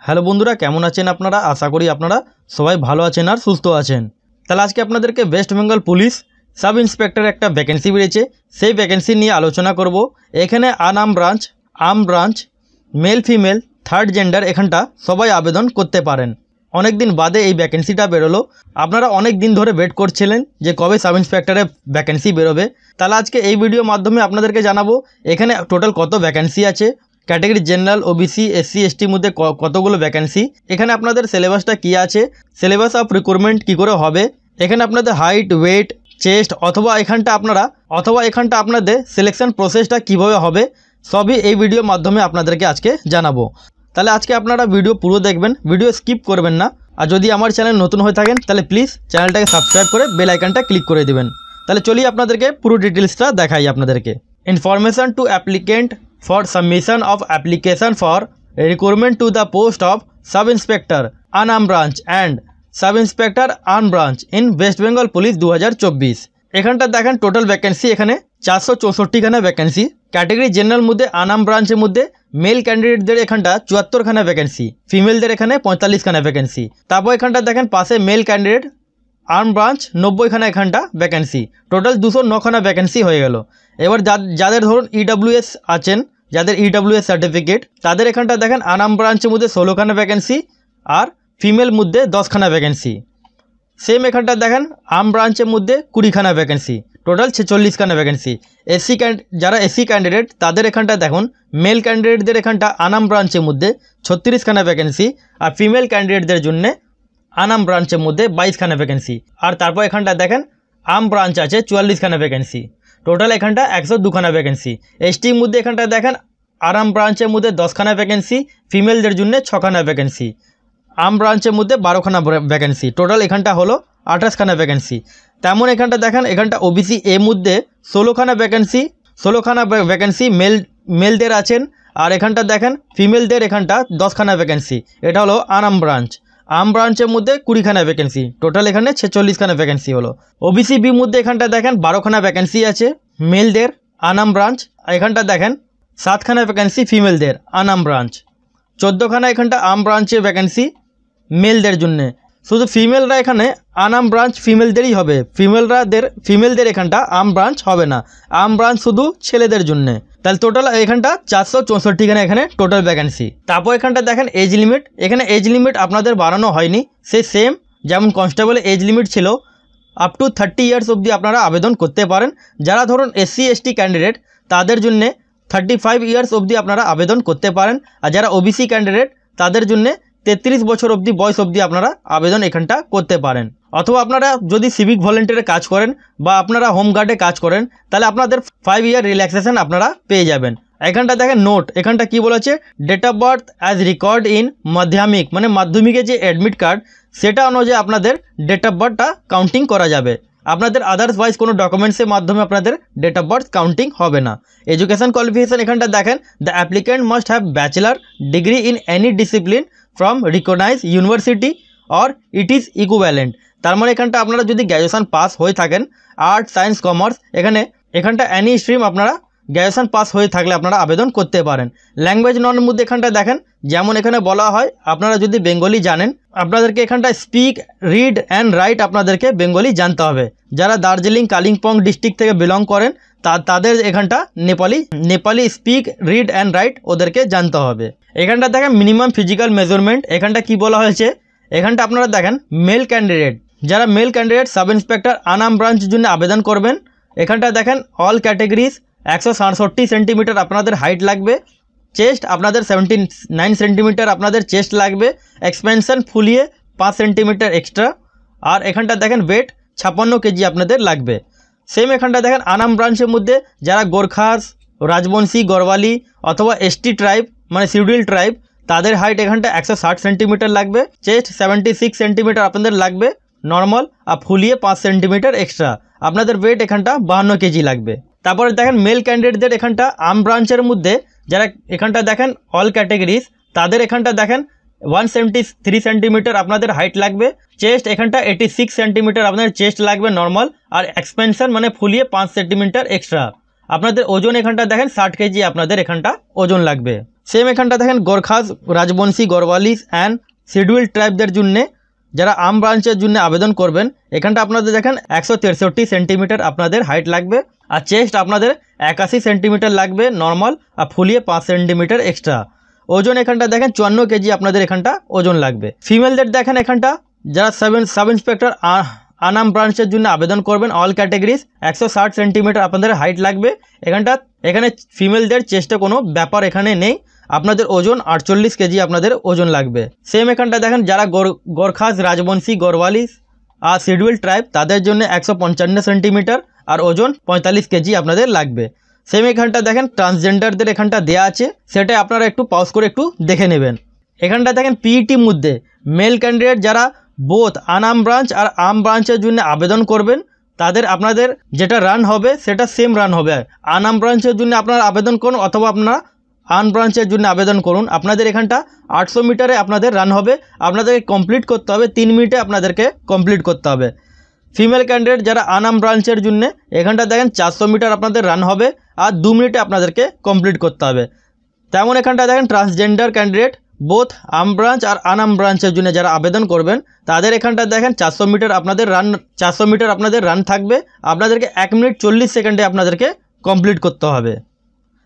Hello বন্ধুরা, কেমন আছেন আপনারা? আশা করি আপনারা সবাই ভালো আছেন আর সুস্থ আছেন। তাহলে আজকে আপনাদেরকে ওয়েস্ট বেঙ্গল পুলিশ সাব ইন্সপেক্টরের একটা ভ্যাকেন্সি বেরিয়েছে, সেই ভ্যাকেন্সি নিয়ে আলোচনা করব। এখানে arm branch, male female third gender এখানটা সবাই আবেদন করতে পারেন। অনেক দিন বাদে এই ভ্যাকেন্সিটা বেরোলো। আপনারা অনেক দিন ধরে ওয়েট করছিলেন যে কবে সাব ইন্সপেক্টরের ভ্যাকেন্সি বেরোবে। তাহলে আজকে এই ভিডিওর মাধ্যমে আপনাদেরকে জানাবো এখানে টোটাল কত ভ্যাকেন্সি আছে, ক্যাটাগরি জেনারেল, ওবিসি, এসসি, এসটির মধ্যে কতগুলো ভ্যাকেন্সি, এখানে আপনাদের সিলেবাসটা কী আছে, সিলেবাস অফ রিক্রুটমেন্ট কী করে হবে, এখানে আপনাদের হাইট, ওয়েট, চেস্ট অথবা এখানটা আপনাদের সিলেকশন প্রসেসটা কীভাবে হবে, সবই এই ভিডিওর মাধ্যমে আপনাদেরকে আজকে জানাবো। তাহলে আজকে আপনারা ভিডিও পুরো দেখবেন, ভিডিও স্কিপ করবেন না। আর যদি আমার চ্যানেল নতুন হয়ে থাকেন তাহলে প্লিজ চ্যানেলটাকে সাবস্ক্রাইব করে বেল আইকনটা ক্লিক করে দেবেন। তাহলে চলিয়ে আপনাদেরকে পুরো ডিটেলসটা দেখাই আপনাদেরকে। Information to applicant for submission of application for recruitment to the post of sub-inspector unarmed branch and sub-inspector armed branch in West Bengal Police 2024। এখানটা দেখেন টোটাল ভ্যাকেন্সি এখানে 464খানা ভ্যাকেন্সি। ক্যাটাগরি জেনারেল মধ্যে আর্ম ব্রাঞ্চের মধ্যে মেল ক্যান্ডিডেটদের এখানটা 74খানা vacancy, ফিমেলদের এখানে 45খানা vacancy. তারপর এখানটা দেখেন পাশে মেল ক্যান্ডিডেট আর্ম ব্রাঞ্চ 90খানা এখানটা ভ্যাকেন্সি, টোটাল 209খানা ভ্যাকেন্সি হয়ে গেল। এবার যাদের ধরুন ইডব্লিউএস আছেন, যাদের ইডব্লিউএস সার্টিফিকেট, তাদের এখানটা দেখেন আর্ম ব্রাঞ্চের মধ্যে 16খানা ভ্যাকেন্সি আর ফিমেল মধ্যে 10খানা ভ্যাকেন্সি। সেম এখানটা দেখেন আর্ম ব্রাঞ্চের মধ্যে 20খানা ভ্যাকেন্সি, টোটাল 46খানা ভ্যাকেন্সি। যারা এসসি ক্যান্ডিডেট তাদের এখানটা দেখুন মেল ক্যান্ডিডেটদের এখানটা আর্ম ব্রাঞ্চের মধ্যে 36খানা ভ্যাকেন্সি আর ফিমেল ক্যান্ডিডেটদের জন্যে আর্ম ব্রাঞ্চের মধ্যে 22খানা ভ্যাকেন্সি। আর তারপর এখানটা দেখেন আর্ম ব্রাঞ্চ আছে 44খানা ভ্যাকেন্সি, টোটাল এখানটা 102খানা ভ্যাকেন্সি। এসটির মধ্যে এখানটা দেখেন আর্ম ব্রাঞ্চের মধ্যে 10খানা ভ্যাকেন্সি, ফিমেলদের জন্য 6খানা ভ্যাকেন্সি, আর্ম ব্রাঞ্চের মধ্যে 12খানা ভ্যাকেন্সি, টোটাল এখানটা হলো 28খানা ভ্যাকেন্সি। তেমন এখানটা দেখেন এখানটা ওবিসি এর মধ্যে 16খানা ভ্যাকেন্সি মেলদের আছেন। আর এখানটা দেখেন ফিমেলদের এখানটা 10খানা ভ্যাকেন্সি, এটা হলো আর্ম ব্রাঞ্চ। আর্ম ব্রাঞ্চের মধ্যে 20খানা ভ্যাকেন্সি, টোটাল এখানে 46খানা ভ্যাকেন্সি হলো। ওবিসি বির মধ্যে এখানটা দেখেন 12খানা ভ্যাকেন্সি আছে মেলদের আর্ম ব্রাঞ্চ। এখানটা দেখেন 7খানা ভ্যাকেন্সি ফিমেলদের আর্ম ব্রাঞ্চ, 14খানা এখানটা আর্ম ব্রাঞ্চের ভ্যাকেন্সি মেলদের জন্যে। শুধু ফিমেলরা এখানে আর্ম ব্রাঞ্চ ফিমেলদেরই হবে, ফিমেলদের এখানটা আর্ম ব্রাঞ্চ হবে না, আর্ম ব্রাঞ্চ শুধু ছেলেদের জন্যে। তাহলে টোটাল এখানটা 464খানা এখানে টোটাল ভ্যাকেন্সি। তারপর এখানটা দেখেন এজ লিমিট, এখানে এজ লিমিট আপনাদের বাড়ানো হয়নি, সেই সেম যেমন কনস্টেবলের এজ লিমিট ছিল আপ টু 30 ইয়ার্স অবধি আপনারা আবেদন করতে পারেন। যারা ধরুন এসসি এসটি ক্যান্ডিডেট তাদের জন্যে 35 ইয়ার্স অবধি আপনারা আবেদন করতে পারেন। আর যারা ওবিসি ক্যান্ডিডেট তাদের জন্যে 33 বছর অবধি বয়স অবধি আপনারা আবেদন এখানটা করতে পারেন। অথবা আপনারা যদি সিভিক ভলেন্টিয়ারে কাজ করেন বা আপনারা হোমগার্ডে কাজ করেন তাহলে আপনাদের 5 ইয়ার রিল্যাক্সেশন আপনারা পেয়ে যাবেন। এখানটা দেখেন নোট, এখানটা কি বলেছে, date of birth as record in Madhyamik, মানে মাধ্যমিকের যে অ্যাডমিট কার্ড সেটা অনুযায়ী আপনাদের ডেট অফ বার্থটা কাউন্টিং করা যাবে। আপনাদের আদার্সওয়াইজ কোনো ডকুমেন্টসের মাধ্যমে আপনাদের ডেট অফ বার্থ কাউন্টিং হবে না। এডুকেশন কোয়ালিফিকেশন এখানটা দেখেন the applicant must have bachelor degree in any discipline from recognise university or it is equivalent. তার মানে এখানটা আপনারা যদি গ্র্যাজুয়েশন পাস হয়ে থাকেন, আর্টস, সায়েন্স, কমার্স, এখানটা অ্যানি স্ট্রিম আপনারা গ্র্যাজুয়েশন পাস হয়ে থাকলে আপনারা আবেদন করতে পারেন। ল্যাঙ্গুয়েজ ননের মধ্যে এখানটা দেখেন যেমন এখানে বলা হয় আপনারা যদি বেঙ্গলি জানেন আপনাদেরকে এখানটা স্পিক, রিড অ্যান্ড রাইট আপনাদেরকে বেঙ্গলি জানতে হবে। যারা দার্জিলিং, কালিম্পং ডিস্ট্রিক্ট থেকে বিলং করেন তাদের এখানটা Nepali speak, read and right ওদেরকে জানতে হবে। এখানটা দেখেন মিনিমাম ফিজিক্যাল মেজারমেন্ট, এখানটা কি বলা হয়েছে, এখানটা আপনারা দেখেন মেল ক্যান্ডিডেট, যারা male candidate sub inspector arm ব্রাঞ্চের জন্য আবেদন করবেন, এখানটা দেখেন অল ক্যাটেগরিজ 167 সেন্টিমিটার আপনাদের হাইট লাগবে, চেস্ট আপনাদের 79 সেন্টিমিটার আপনাদের চেস্ট লাগবে, এক্সপেনশন ফুলিয়ে 5 সেন্টিমিটার এক্সট্রা। আর এখানটা দেখেন ওয়েট 56 কেজি আপনাদের লাগবে। সেম এখানটা দেখেন আর্ম ব্রাঞ্চের মধ্যে যারা গোর্খাস, রাজবংশী, গরওয়ালি অথবা এসটি ট্রাইব মানে শিডিউল ট্রাইব তাদের হাইট এখানটা 160 সেন্টিমিটার লাগবে, চেস্ট 76 সেন্টিমিটার আপনাদের লাগবে নর্মাল, আর ফুলিয়ে 5 সেন্টিমিটার এক্সট্রা। আপনাদের ওয়েট এখানটা 52 কেজি লাগবে। তারপরে দেখেন মেল ক্যান্ডিডেটদের এখানটা আর্ম ব্রাঞ্চের মধ্যে যারা এখানটা দেখেন অল ক্যাটেগরিজ তাদের এখানটা দেখেন 173 সেন্টিমিটার আপনাদের হাইট লাগবে, চেস্ট এখানটা 86 সেন্টিমিটার আপনাদের চেস্ট লাগবে নর্মাল, আর এক্সপেনশন মানে ফুলিয়ে 5 সেন্টিমিটার এক্সট্রা। আপনাদের ওজন এখানটা দেখেন 60 কেজি আপনাদের এখানটা ওজন লাগবে। সেম এখানটা দেখেন গোর্খাস, রাজবংশী, গরওয়ালিস অ্যান্ড শিডিউল ট্রাইবদের জন্য যারা আর্ম ব্রাঞ্চের জন্য আবেদন করবেন, এখানটা আপনাদের দেখেন 163 সেন্টিমিটার আপনাদের হাইট লাগবে, আর চেস্ট আপনাদের 81 সেন্টিমিটার লাগবে নর্মাল, আর ফুলিয়ে 5 সেন্টিমিটার এক্সট্রা। ওজন এখানটা দেখেন 54 কেজি আপনাদের এখানটা ওজন লাগবে। ফিমেলদের দেখেন এখানটা যারা সাব ইন্সপেক্টর আনাম ব্রাঞ্চের জন্য আবেদন করবেন অল ক্যাটেগরিজ 160 সেন্টিমিটার আপনাদের হাইট লাগবে। এখানে ফিমেলদের চেস্টে কোনো ব্যাপার এখানে নেই, আপনাদের ওজন 48 কেজি আপনাদের ওজন লাগবে। সেম এখানটা দেখেন যারা গোর্খাস, রাজবংশী, গরওয়ালিস আর শিডিউল ট্রাইব তাদের জন্য 155 সেন্টিমিটার আর ওজন 45 কেজি আপনাদের লাগবে। সেম এখানটা দেখেন ট্রান্সজেন্ডারদের এখানটা দেয়া আছে, সেটা আপনারা একটু পজ করে একটু দেখে নেবেন। এখানটা দেখেন পিইটির মধ্যে মেল ক্যান্ডিডেট যারা বোথ আনাম ব্রাঞ্চ আর আর্ম ব্রাঞ্চের জন্য আবেদন করবেন, তাদের আপনাদের যেটা রান হবে সেটা সেম রান হবে। আনাম ব্রাঞ্চের জন্য আপনারা আবেদন করুন অথবা আপনারা আর্ম ব্রাঞ্চের জন্য আবেদন করুন, আপনাদের এখানটা 800 মিটারে আপনাদের রান হবে, আপনাদেরকে কমপ্লিট করতে হবে 3 মিনিটে আপনাদেরকে কমপ্লিট করতে হবে। ফিমেল ক্যান্ডিডেট যারা আনাম ব্রাঞ্চের জন্য এখানটা দেখেন 400 মিটার আপনাদের রান হবে আর 2 মিনিটে আপনাদেরকে কমপ্লিট করতে হবে। তেমন এখানটা দেখেন transgender candidate both arm branch আর আনাম ব্রাঞ্চের জন্য যারা আবেদন করবেন, তাদের এখানটা দেখেন 400 মিটার আপনাদের রান থাকবে, আপনাদেরকে 1 মিনিট 40 সেকেন্ডে আপনাদেরকে কমপ্লিট করতে হবে।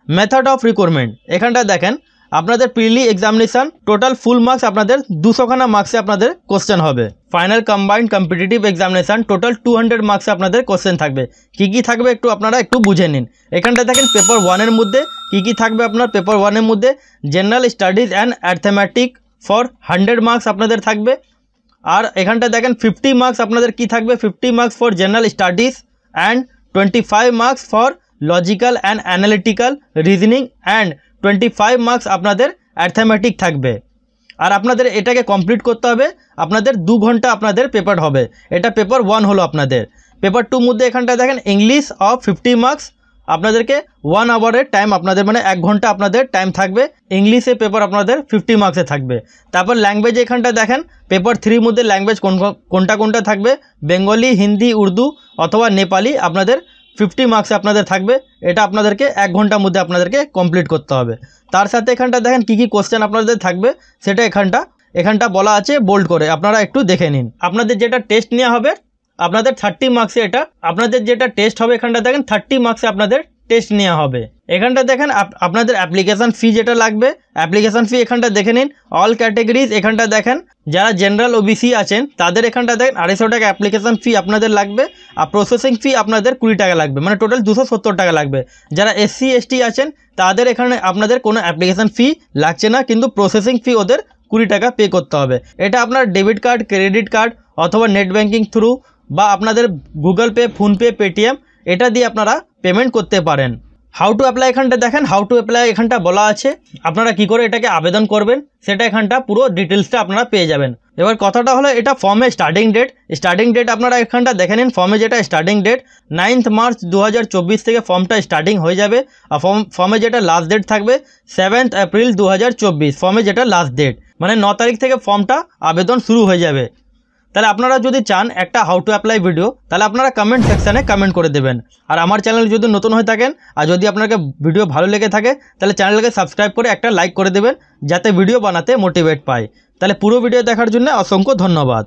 মেথড অফ রিক্রুটমেন্ট এখানটা দেখেন আপনাদের প্রিলি এক্সামিনেশান টোটাল ফুল মার্কস আপনাদের 200খানা মার্কসে আপনাদের কোশ্চেন হবে। Final combined competitive examination total 200 মার্কসে আপনাদের কোশ্চেন থাকবে। কি থাকবে আপনারা একটু বুঝে নিন। এখানটা দেখেন পেপার 1-এর মধ্যে কি থাকবে আপনার পেপার 1-এর মধ্যে general studies and arithmetic for 100 marks আপনাদের থাকবে। আর এখানটা দেখেন 50 মার্কস আপনাদের কি থাকবে, 50 marks for general studies and 25 marks for logical and analytical reasoning and 25 marks আপনাদের অ্যারিথমেটিক থাকবে। আর আপনাদের এটাকে কমপ্লিট করতে হবে, আপনাদের 2 ঘন্টা আপনাদের পেপার হবে। এটা পেপার 1 হলো আপনাদের। পেপার 2 মধ্যে এখানটা দেখেন ইংলিশ অফ 50 মার্কস আপনাদেরকে 1 আওয়ারের টাইম আপনাদের মানে 1 ঘন্টা আপনাদের টাইম থাকবে, ইংলিশে পেপার আপনাদের 50 মার্কসে থাকবে। তারপর ল্যাঙ্গুয়েজ এখানটা দেখেন পেপার 3 মধ্যে ল্যাঙ্গুয়েজ কোনটা থাকবে, বেঙ্গলি, হিন্দি, উর্দু অথবা নেপালি আপনাদের 50 মার্কসে আপনাদের থাকবে। এটা আপনাদেরকে 1 ঘন্টার মধ্যে আপনাদেরকে কমপ্লিট করতে হবে। তার সাথে এখানটা দেখেন কি কোশ্চেন আপনাদের থাকবে সেটা এখানটা বলা আছে বোল্ড করে, আপনারা একটু দেখে নিন। আপনাদের যেটা টেস্ট নেওয়া হবে আপনাদের 30 মার্কসে, এটা আপনাদের যেটা টেস্ট হবে এখানটা দেখেন 30 মার্কসে আপনাদের টেস্ট নেওয়া হবে। এখানটা দেখেন আপনাদের অ্যাপ্লিকেশান ফি যেটা লাগবে, অ্যাপ্লিকেশান ফি এখানটা দেখে নিন। অল ক্যাটেগরিজ এখানটা দেখেন যারা জেনারেল ওবিসি আছেন তাদের এখানটা দেখেন 250 টাকা অ্যাপ্লিকেশান ফি আপনাদের লাগবে, আর প্রসেসিং ফি আপনাদের 20 টাকা লাগবে, মানে টোটাল 270 টাকা লাগবে। যারা SC ST আছেন তাদের এখানে আপনাদের কোনো অ্যাপ্লিকেশান ফি লাগছে না, কিন্তু প্রসেসিং ফি ওদের 20 টাকা পে করতে হবে। এটা আপনার ডেবিট কার্ড, ক্রেডিট কার্ড অথবা নেট ব্যাঙ্কিং থ্রু বা আপনাদের গুগল পে, ফোনপে, পেটিএম এটা দিয়ে আপনারা পেমেন্ট করতে পারেন। হাউ টু অ্যাপ্লাই এখানটা দেখেন, হাউ টু অ্যাপ্লাই এখানটা বলা আছে, আপনারা কি করে এটাকে আবেদন করবেন সেটা এখানটা পুরো ডিটেলসটা আপনারা পেয়ে যাবেন। এবার কথাটা হলো এটা ফর্মের স্টার্টিং ডেট আপনারা এখানটা দেখে নিন। ফর্মে যেটা স্টার্টিং ডেট 9 মার্চ 2024 থেকে ফর্মটা স্টার্টিং হয়ে যাবে, আর ফর্মে যেটা লাস্ট ডেট থাকবে 7 এপ্রিল 2024, ফর্মে যেটা লাস্ট ডেট মানে 9 তারিখ থেকে ফর্মটা আবেদন শুরু হয়ে যাবে। তাহলে আপনারা যদি চান একটা হাউ টু অ্যাপ্লাই ভিডিও, তাহলে আপনারা কমেন্ট সেকশানে কমেন্ট করে দেবেন। আর আমার চ্যানেল যদি নতুন হয়ে থাকেন আর যদি আপনাকে ভিডিও ভালো লেগে থাকে তাহলে চ্যানেলকে সাবস্ক্রাইব করে একটা লাইক করে দেবেন, যাতে ভিডিও বানাতে মোটিভেট পায়। তাহলে পুরো ভিডিও দেখার জন্য অসংখ্য ধন্যবাদ।